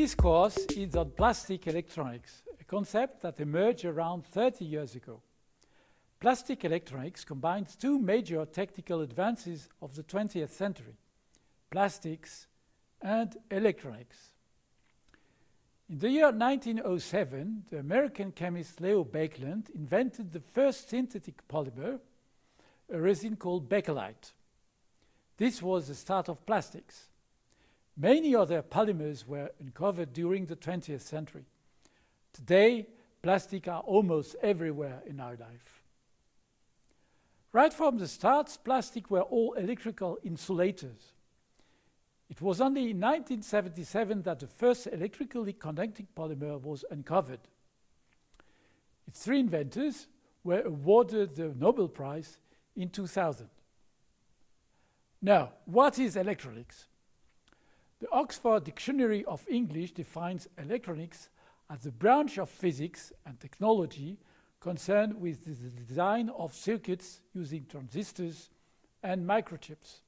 This course is on plastic electronics, a concept that emerged around 30 years ago. Plastic electronics combines two major technical advances of the 20th century: plastics and electronics. In the year 1907, the American chemist Leo Baekeland invented the first synthetic polymer, a resin called Bakelite. This was the start of plastics. Many other polymers were uncovered during the 20th century. Today, plastics are almost everywhere in our life. Right from the start, plastics were all electrical insulators. It was only in 1977 that the first electrically conducting polymer was uncovered. Its three inventors were awarded the Nobel Prize in 2000. Now, what is electronics? The Oxford Dictionary of English defines electronics as the branch of physics and technology concerned with the design of circuits using transistors and microchips.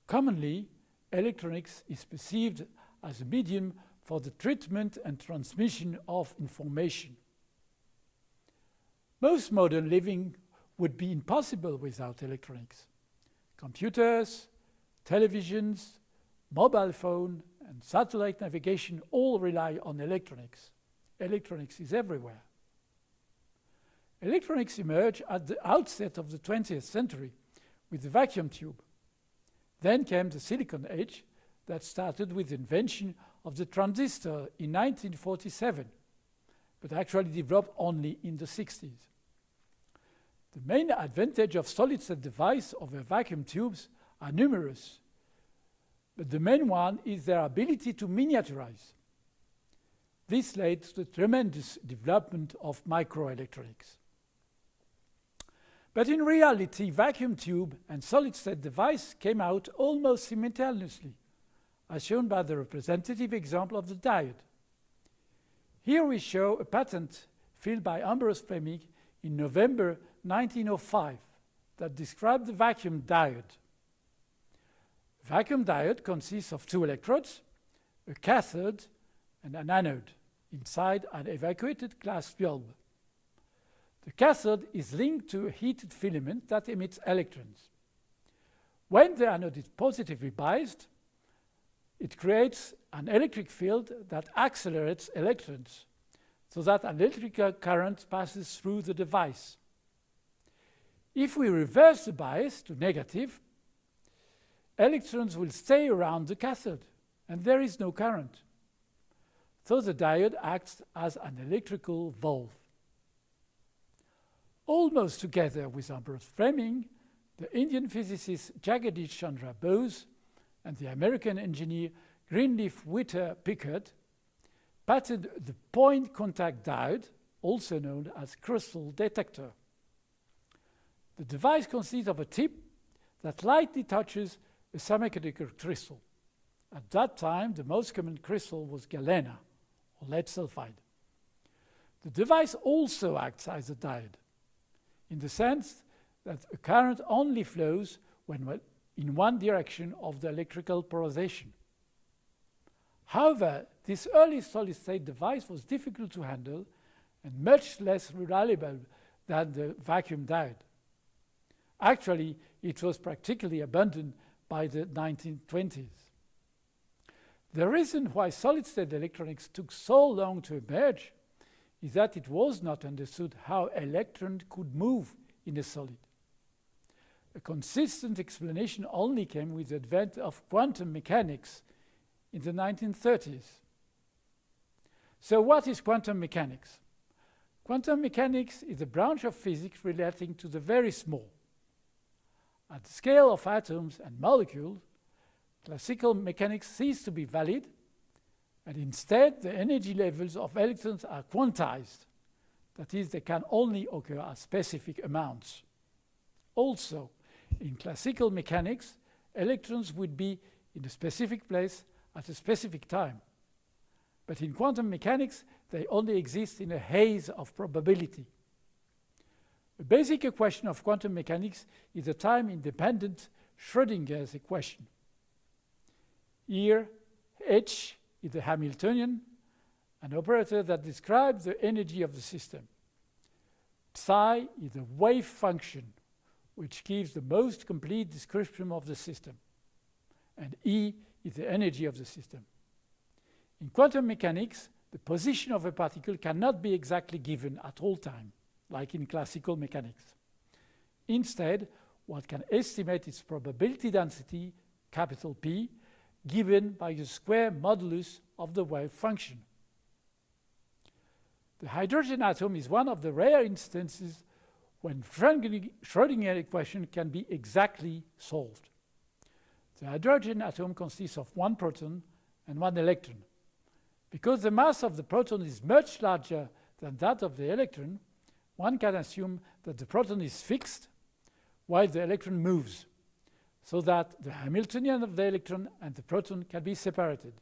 Commonly, electronics is perceived as a medium for the treatment and transmission of information. Most modern living would be impossible without electronics. Computers, televisions, mobile phone, and satellite navigation all rely on electronics. Electronics is everywhere. Electronics emerged at the outset of the 20th century with the vacuum tube. Then came the silicon age that started with the invention of the transistor in 1947, but actually developed only in the 60s. The main advantage of solid-state devices over vacuum tubes are numerous, but the main one is their ability to miniaturize. This led to the tremendous development of microelectronics. But in reality, vacuum tube and solid-state device came out almost simultaneously, as shown by the representative example of the diode. Here we show a patent filed by Ambrose Fleming in November 1905 that described the vacuum diode. A vacuum diode consists of two electrodes, a cathode and an anode, inside an evacuated glass bulb. The cathode is linked to a heated filament that emits electrons. When the anode is positively biased, it creates an electric field that accelerates electrons, so that an electrical current passes through the device. If we reverse the bias to negative, electrons will stay around the cathode, and there is no current. So the diode acts as an electrical valve. Almost together with Ambrose Fleming, the Indian physicist Jagadish Chandra Bose and the American engineer Greenleaf Whittier Pickard patented the point contact diode, also known as crystal detector. The device consists of a tip that lightly touches a semiconductor crystal. At that time, the most common crystal was galena, or lead sulfide. The device also acts as a diode, in the sense that a current only flows when in one direction of the electrical polarization. However, this early solid-state device was difficult to handle and much less reliable than the vacuum diode. Actually, it was practically abandoned by the 1920s. The reason why solid-state electronics took so long to emerge is that it was not understood how electrons could move in a solid. A consistent explanation only came with the advent of quantum mechanics in the 1930s. So what is quantum mechanics? Quantum mechanics is a branch of physics relating to the very small. At the scale of atoms and molecules, classical mechanics cease to be valid, and instead the energy levels of electrons are quantized. That is, they can only occur at specific amounts. Also, in classical mechanics, electrons would be in a specific place at a specific time. But in quantum mechanics, they only exist in a haze of probability. A basic equation of quantum mechanics is the time-independent Schrödinger's equation. Here, h is the Hamiltonian, an operator that describes the energy of the system. Psi is the wave function, which gives the most complete description of the system. And E is the energy of the system. In quantum mechanics, the position of a particle cannot be exactly given at all time, like in classical mechanics. Instead, one can estimate its probability density, capital P, given by the square modulus of the wave function. The hydrogen atom is one of the rare instances when Schrödinger equation can be exactly solved. The hydrogen atom consists of one proton and one electron. Because the mass of the proton is much larger than that of the electron, one can assume that the proton is fixed while the electron moves, so that the Hamiltonian of the electron and the proton can be separated.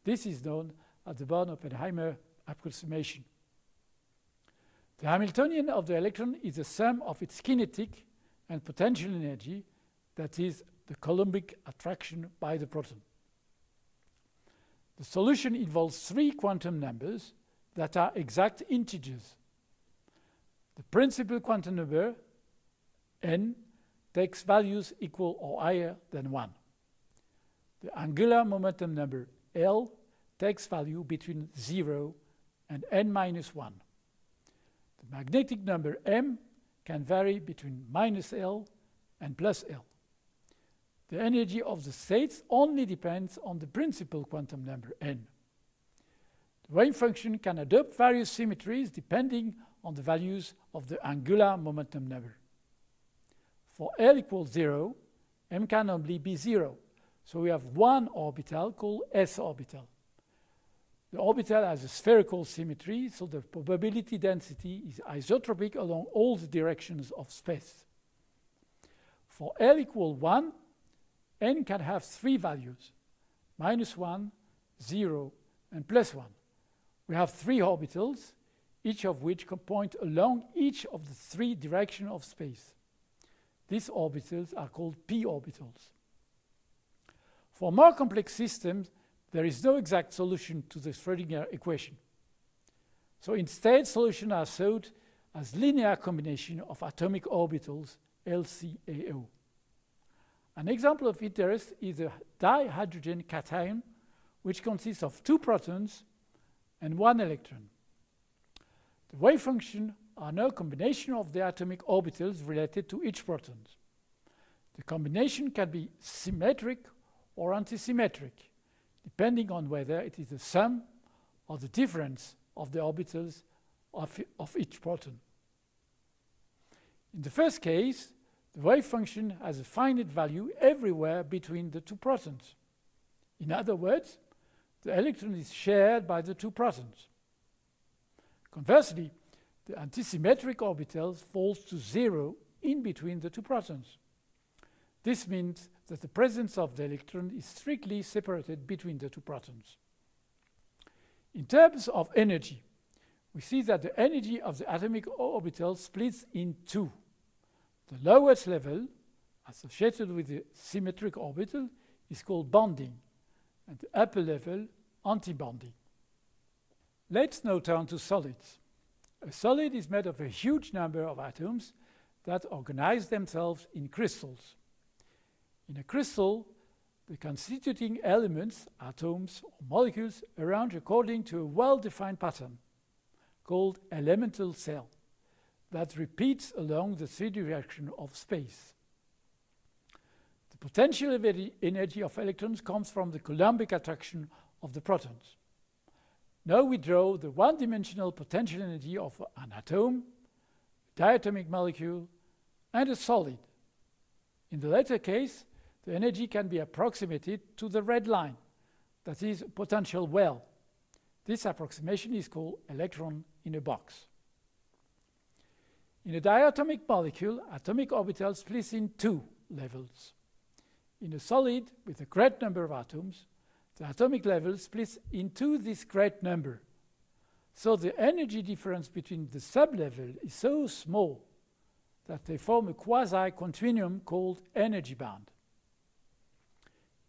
This is known as the Born-Oppenheimer approximation. The Hamiltonian of the electron is the sum of its kinetic and potential energy, that is, the Coulombic attraction by the proton. The solution involves three quantum numbers that are exact integers. The principal quantum number, n, takes values equal or higher than 1. The angular momentum number, L, takes value between 0 and n minus 1. The magnetic number, m, can vary between minus L and plus L. The energy of the states only depends on the principal quantum number, n. The wave function can adopt various symmetries depending on the values of the angular momentum number. For L equals 0, m can only be 0, so we have one orbital called s orbital. The orbital has a spherical symmetry, so the probability density is isotropic along all the directions of space. For L equals 1, n can have three values, minus 1, 0, and plus 1. We have three orbitals, each of which can point along each of the three directions of space. These orbitals are called p orbitals. For more complex systems, there is no exact solution to the Schrödinger equation. So instead, solutions are sought as linear combination of atomic orbitals, LCAO. An example of interest is the dihydrogen cation, which consists of two protons and one electron. The wave function are no combination of the atomic orbitals related to each proton. The combination can be symmetric or antisymmetric, depending on whether it is the sum or the difference of the orbitals of each proton. In the first case, the wave function has a finite value everywhere between the two protons. In other words, the electron is shared by the two protons. Conversely, the antisymmetric orbitals falls to 0 in between the two protons. This means that the presence of the electron is strictly separated between the two protons. In terms of energy, we see that the energy of the atomic orbital splits in two. The lowest level, associated with the symmetric orbital, is called bonding, and the upper level, antibonding. Let's now turn to solids. A solid is made of a huge number of atoms that organize themselves in crystals. In a crystal, the constituting elements, atoms or molecules, arrange according to a well-defined pattern called elemental cell that repeats along the three directions of space. The potential energy of electrons comes from the Coulombic attraction of the protons. Now we draw the one-dimensional potential energy of an atom, a diatomic molecule, and a solid. In the latter case, the energy can be approximated to the red line, that is, a potential well. This approximation is called electron in a box. In a diatomic molecule, atomic orbital splits in two levels. In a solid with a great number of atoms, the atomic level splits into this great number. So the energy difference between the sublevel is so small that they form a quasi-continuum called energy band.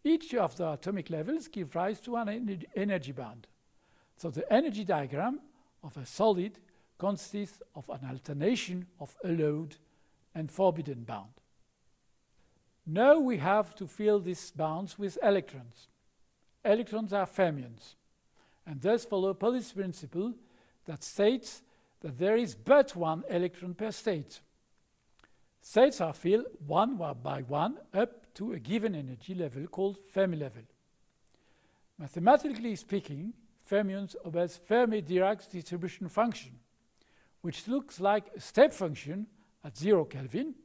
Each of the atomic levels gives rise to an energy band. So the energy diagram of a solid consists of an alternation of allowed and forbidden bound. Now we have to fill these bounds with electrons. Electrons are fermions, and thus follow Pauli's principle that states that there is but one electron per state. States are filled one by one up to a given energy level called Fermi level. Mathematically speaking, fermions obeys Fermi-Dirac's distribution function, which looks like a step function at 0 Kelvin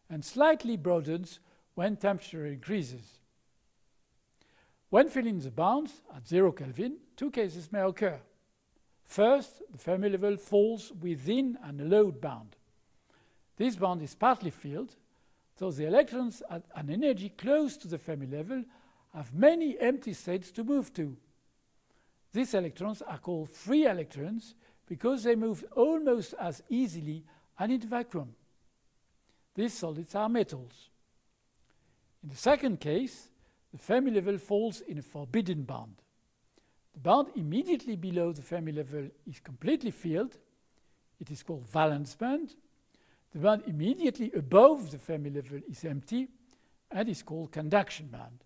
and slightly broadens when temperature increases. When filling the bounds at 0 Kelvin, two cases may occur. First, the Fermi level falls within an allowed bound. This bound is partly filled, so the electrons at an energy close to the Fermi level have many empty states to move to. These electrons are called free electrons because they move almost as easily and in vacuum. These solids are metals. In the second case, the Fermi level falls in a forbidden band. The band immediately below the Fermi level is completely filled. It is called valence band. The band immediately above the Fermi level is empty and is called conduction band.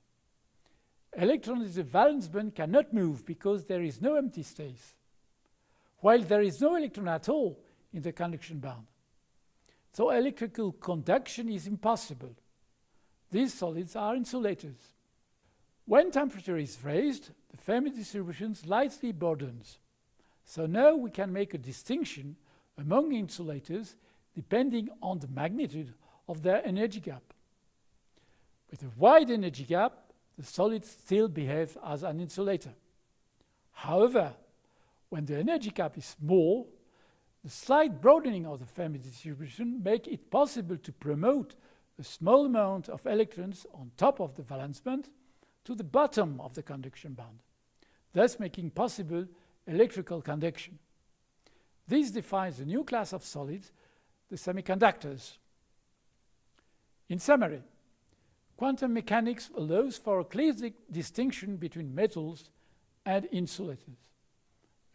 Electrons in the valence band cannot move because there is no empty space, while there is no electron at all in the conduction band. So electrical conduction is impossible. These solids are insulators. When temperature is raised, the Fermi distribution slightly broadens. So now we can make a distinction among insulators depending on the magnitude of their energy gap. With a wide energy gap, the solids still behave as an insulator. However, when the energy gap is small, the slight broadening of the Fermi distribution makes it possible to promote a small amount of electrons on top of the valence band to the bottom of the conduction band, thus making possible electrical conduction. This defines a new class of solids, the semiconductors. In summary, quantum mechanics allows for a clear distinction between metals and insulators.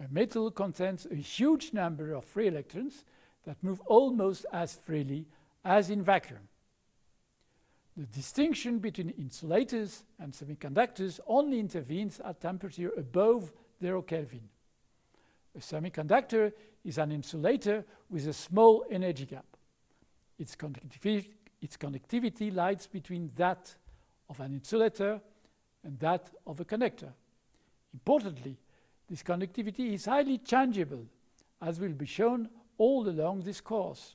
A metal contains a huge number of free electrons that move almost as freely as in vacuum. The distinction between insulators and semiconductors only intervenes at temperature above 0 Kelvin. A semiconductor is an insulator with a small energy gap. Its conductivity lies between that of an insulator and that of a conductor. Importantly, this conductivity is highly changeable, as will be shown all along this course.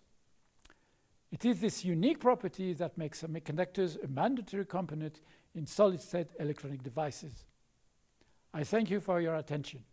It is this unique property that makes semiconductors a mandatory component in solid-state electronic devices. I thank you for your attention.